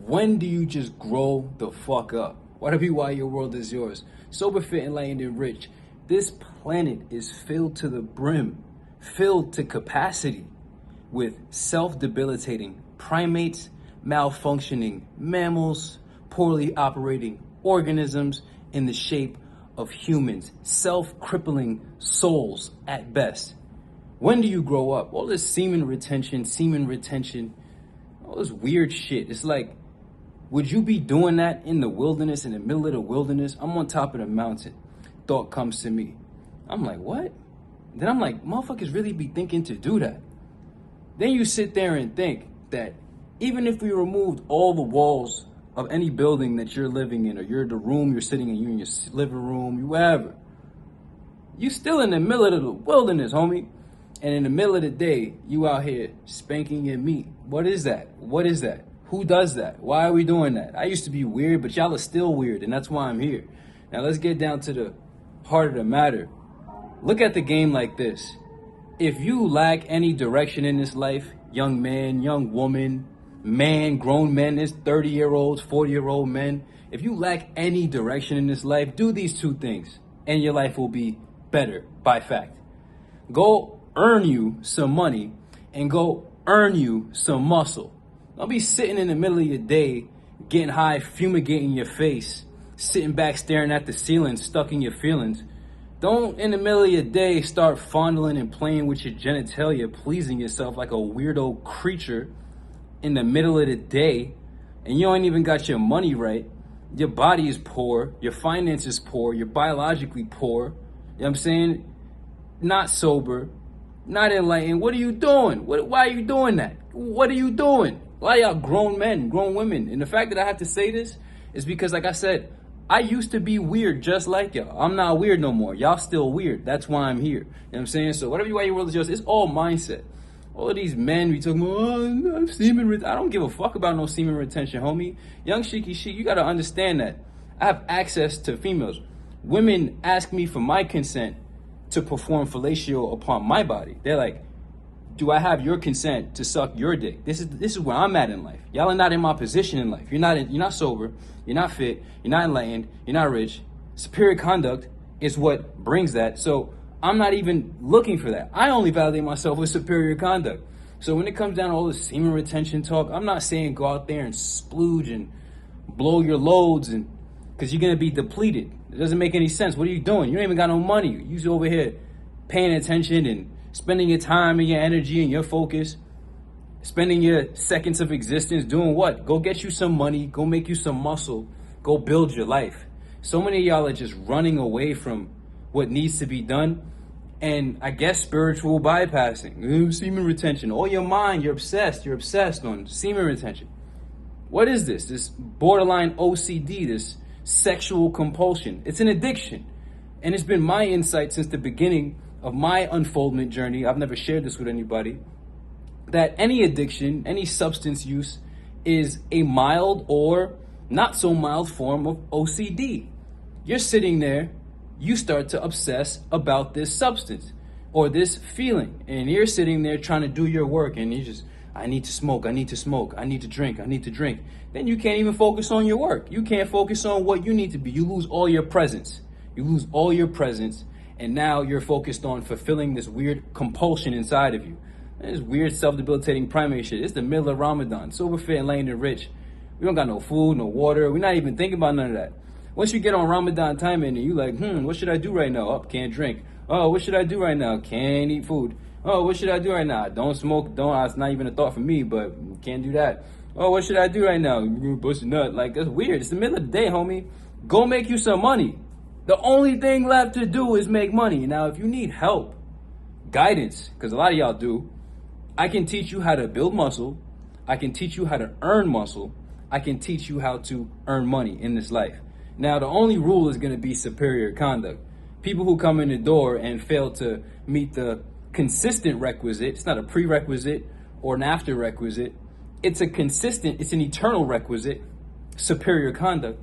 When do you just grow the fuck up? Why your world is yours. Sober, fit, enlightened, and rich. This planet is filled to the brim, filled to capacity with self-debilitating primates, malfunctioning mammals, poorly operating organisms in the shape of humans, self-crippling souls at best. When do you grow up? All this semen retention, all this weird shit. It's like, would you be doing that in the wilderness, in the middle of the wilderness? I'm on top of the mountain. Thought comes to me. I'm like, what? Then I'm like, motherfuckers really be thinking to do that. Then you sit there and think that even if we removed all the walls of any building that you're living in, or you're the room you're sitting in, you in your living room, you wherever, you still in the middle of the wilderness, homie. And in the middle of the day, you out here spanking your meat. What is that? What is that? Who does that? Why are we doing that? I used to be weird, but y'all are still weird, and that's why I'm here. Now let's get down to the heart of the matter. Look at the game like this. If you lack any direction in this life, young man, young woman, man, grown men, there's 30-year-olds, 40-year-old men. If you lack any direction in this life, do these two things, and your life will be better by fact. Go earn you some money, and go earn you some muscle. Don't be sitting in the middle of your day, getting high, fumigating your face, sitting back staring at the ceiling, stuck in your feelings. Don't, in the middle of your day, start fondling and playing with your genitalia, pleasing yourself like a weirdo creature in the middle of the day, and you ain't even got your money right. Your body is poor, your finances poor, you're biologically poor. You know what I'm saying? Not sober, not enlightened. What are you doing? Why are you doing that? What are you doing? Why y'all grown men, grown women? And the fact that I have to say this is because, like I said, I used to be weird just like y'all. I'm not weird no more. Y'all still weird. That's why I'm here. You know what I'm saying? So whatever your world is yours, it's all mindset. All of these men we talking about, semen I don't give a fuck about no semen retention, homie. Young Sheikhy Chic, you gotta understand that. I have access to females. Women ask me for my consent to perform fellatio upon my body. They're like, do I have your consent to suck your dick? This is where I'm at in life. Y'all are not in my position in life. You're not sober, you're not fit, you're not enlightened, you're not rich. Superior conduct is what brings that. So I'm not even looking for that. I only validate myself with superior conduct. So when it comes down to all this semen retention talk, I'm not saying go out there and splooge and blow your loads, and because you're gonna be depleted. It doesn't make any sense. What are you doing? You don't even got no money. You're over here paying attention and spending your time and your energy and your focus, spending your seconds of existence doing what? Go get you some money, go make you some muscle, go build your life. So many of y'all are just running away from what needs to be done, and I guess spiritual bypassing, semen retention. All your mind, you're obsessed on semen retention. What is this? This borderline OCD, this sexual compulsion. It's an addiction, and it's been my insight since the beginning of my unfoldment journey. I've never shared this with anybody, that any addiction, any substance use is a mild or not so mild form of OCD. You're sitting there, you start to obsess about this substance or this feeling, and you're sitting there trying to do your work, and you just, I need to smoke, I need to smoke, I need to drink, I need to drink. Then you can't even focus on your work. You can't focus on what you need to be. You lose all your presence. And now you're focused on fulfilling this weird compulsion inside of you. This weird self-debilitating primate shit. It's the middle of Ramadan. Sober, fit, enlightened, and rich. We don't got no food, no water. We're not even thinking about none of that. Once you get on Ramadan time and you like, what should I do right now? Oh, can't drink. Oh, what should I do right now? Can't eat food. Oh, what should I do right now? Don't smoke. It's not even a thought for me, but can't do that. Oh, what should I do right now? You're bust a nut. Like, that's weird. It's the middle of the day, homie. Go make you some money. The only thing left to do is make money. Now, if you need help, guidance, because a lot of y'all do, I can teach you how to build muscle. I can teach you how to earn muscle. I can teach you how to earn money in this life. Now, the only rule is going to be superior conduct. People who come in the door and fail to meet the consistent requisite, it's not a prerequisite or an after requisite, it's an eternal requisite, superior conduct.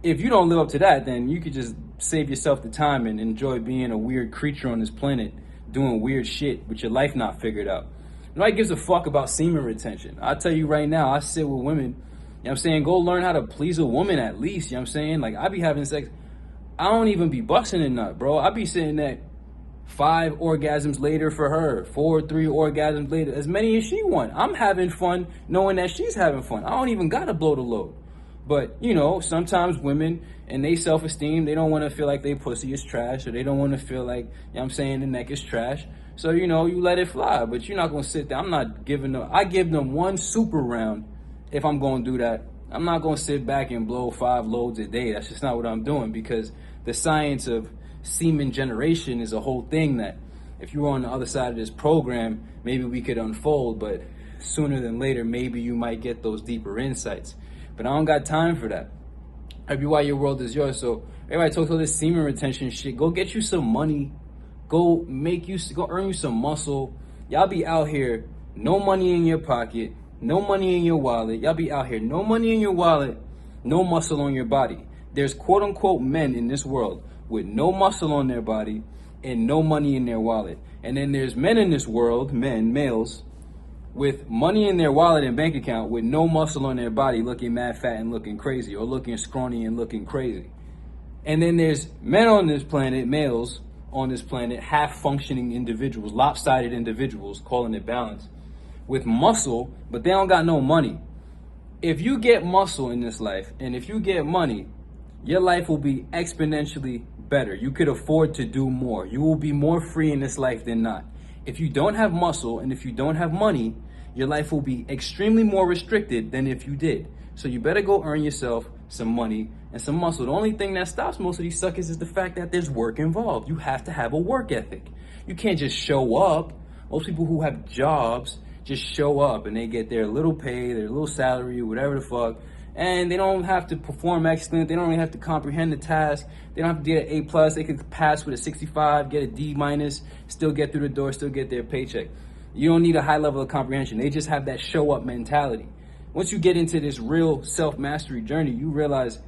If you don't live up to that, then you could just save yourself the time and enjoy being a weird creature on this planet, doing weird shit with your life not figured out. Nobody gives a fuck about semen retention. I'll tell you right now, I sit with women, what I'm saying? Go learn how to please a woman at least, you know what I'm saying? Like, I be having sex, I don't even be busting a nut, bro. I be sitting at 5 orgasms later for her, 3 orgasms later, as many as she want. I'm having fun knowing that she's having fun. I don't even gotta blow the load. But, you know, sometimes women and they self-esteem, they don't want to feel like they pussy is trash, or they don't want to feel like, you know what I'm saying, the neck is trash. So, you know, you let it fly, but you're not going to sit there. I'm not giving them, I give them 1 super round if I'm going to do that. I'm not going to sit back and blow 5 loads a day. That's just not what I'm doing, because the science of semen generation is a whole thing that if you were on the other side of this program, maybe we could unfold, but sooner than later, maybe you might get those deeper insights. But I don't got time for that. That'd be why your world is yours. So everybody talks all this semen retention shit. Go get you some money. Go earn you some muscle. Y'all be out here, no money in your pocket, no money in your wallet. Y'all be out here, no money in your wallet, no muscle on your body. There's quote unquote men in this world with no muscle on their body and no money in their wallet. And then there's men in this world, males, with money in their wallet and bank account with no muscle on their body, looking mad fat and looking crazy, or looking scrawny and looking crazy. And then there's men on this planet, males on this planet, half functioning individuals, lopsided individuals, calling it balance, with muscle, but they don't got no money. If you get muscle in this life, and if you get money, your life will be exponentially better. You could afford to do more. You will be more free in this life than not. If you don't have muscle and if you don't have money, your life will be extremely more restricted than if you did. So you better go earn yourself some money and some muscle. The only thing that stops most of these suckers is the fact that there's work involved. You have to have a work ethic. You can't just show up. Most people who have jobs just show up and they get their little pay, their little salary, whatever the fuck, and they don't have to perform excellent. They don't really have to comprehend the task. They don't have to get an A+. They could pass with a 65, get a D-, still get through the door, still get their paycheck. You don't need a high level of comprehension. They just have that show up mentality. Once you get into this real self-mastery journey, you realize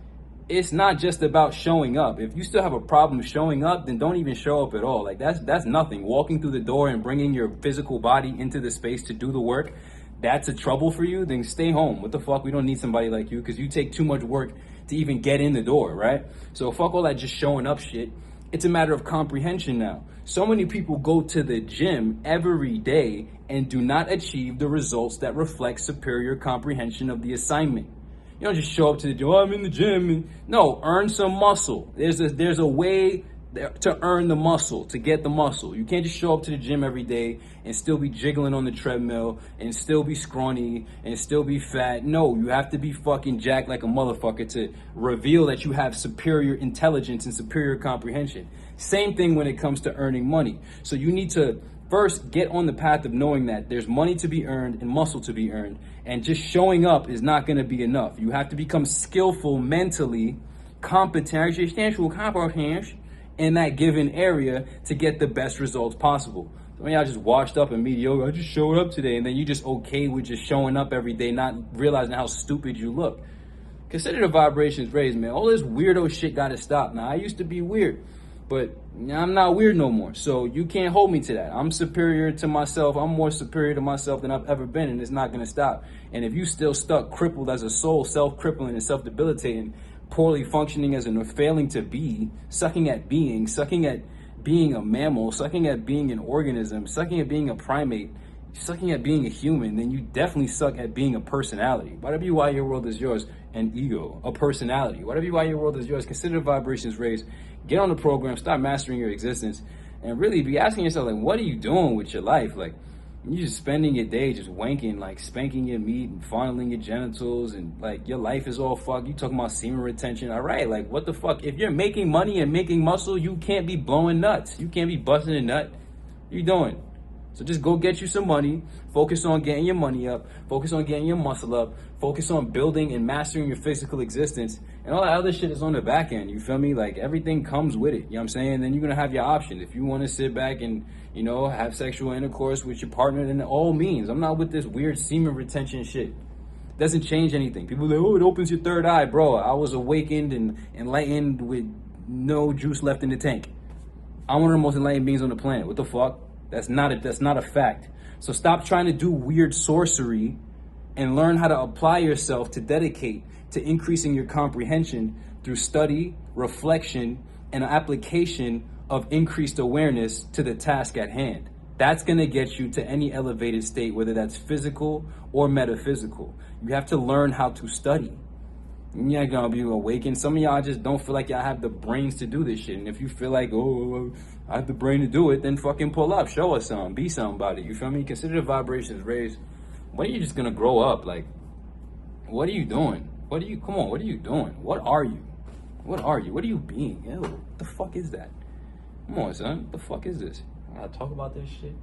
it's not just about showing up. If you still have a problem showing up, then don't even show up at all. Like that's nothing. Walking through the door and bringing your physical body into the space to do the work, that's a trouble for you, then stay home. What the fuck? We don't need somebody like you, because you take too much work to even get in the door, right? So fuck all that just showing up shit. It's a matter of comprehension now. So many people go to the gym every day and do not achieve the results that reflect superior comprehension of the assignment. You don't just show up to the gym, oh, I'm in the gym. No, earn some muscle. There's a way to earn the muscle, to get the muscle. You can't just show up to the gym every day and still be jiggling on the treadmill and still be scrawny and still be fat. No, you have to be fucking jacked like a motherfucker to reveal that you have superior intelligence and superior comprehension. Same thing when it comes to earning money. So you need to first get on the path of knowing that there's money to be earned and muscle to be earned, and just showing up is not going to be enough. You have to become skillful mentally, competent, in that given area to get the best results possible. Some of y'all just washed up and mediocre. I just showed up today, and then you just okay with just showing up every day, not realizing how stupid you look. Consider the vibrations raised, man. All this weirdo shit gotta stop. Now, I used to be weird, but I'm not weird no more. So you can't hold me to that. I'm superior to myself. I'm more superior to myself than I've ever been, and it's not gonna stop. And if you still stuck, crippled as a soul, self-crippling and self-debilitating, poorly functioning as a failing to be, sucking at being a mammal, sucking at being an organism, sucking at being a primate, sucking at being a human, then you definitely suck at being a personality. Whatever you why your world is yours, an ego, a personality. Whatever you why your world is yours, consider the vibrations raised. Get on the program, start mastering your existence, and really be asking yourself, like, what are you doing with your life? Like, you're just spending your day just wanking, like spanking your meat and fondling your genitals, and like your life is all fucked. You talking about semen retention, all right? Like, what the fuck? If you're making money and making muscle, you can't be blowing nuts. You can't be busting a nut. What you doing? So just go get you some money, focus on getting your money up, focus on getting your muscle up, focus on building and mastering your physical existence, and all that other shit is on the back end, you feel me? Like, everything comes with it, you know what I'm saying? Then you're gonna have your option. If you wanna sit back and, you know, have sexual intercourse with your partner, then all means. I'm not with this weird semen retention shit. It doesn't change anything. People are like, oh, it opens your third eye. Bro, I was awakened and enlightened with no juice left in the tank. I'm one of the most enlightened beings on the planet. What the fuck? That's not a fact. So stop trying to do weird sorcery and learn how to apply yourself to dedicate to increasing your comprehension through study, reflection, and application of increased awareness to the task at hand. That's going to get you to any elevated state, whether that's physical or metaphysical. You have to learn how to study. You're not going to be awakened. Some of y'all just don't feel like y'all have the brains to do this shit. And if you feel like, oh, I have the brain to do it, then fucking pull up. Show us something. Be something about it. You feel me? Consider the vibrations raised. When are you just going to grow up? Like, what are you doing? Come on, what are you doing? What are you? What are you? What are you being? Ew, what the fuck is that? Come on, son. What the fuck is this? I gotta talk about this shit.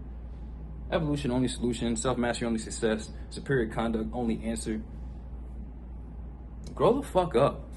Evolution, only solution. Self-mastery, only success. Superior conduct, only answer. Grow the fuck up.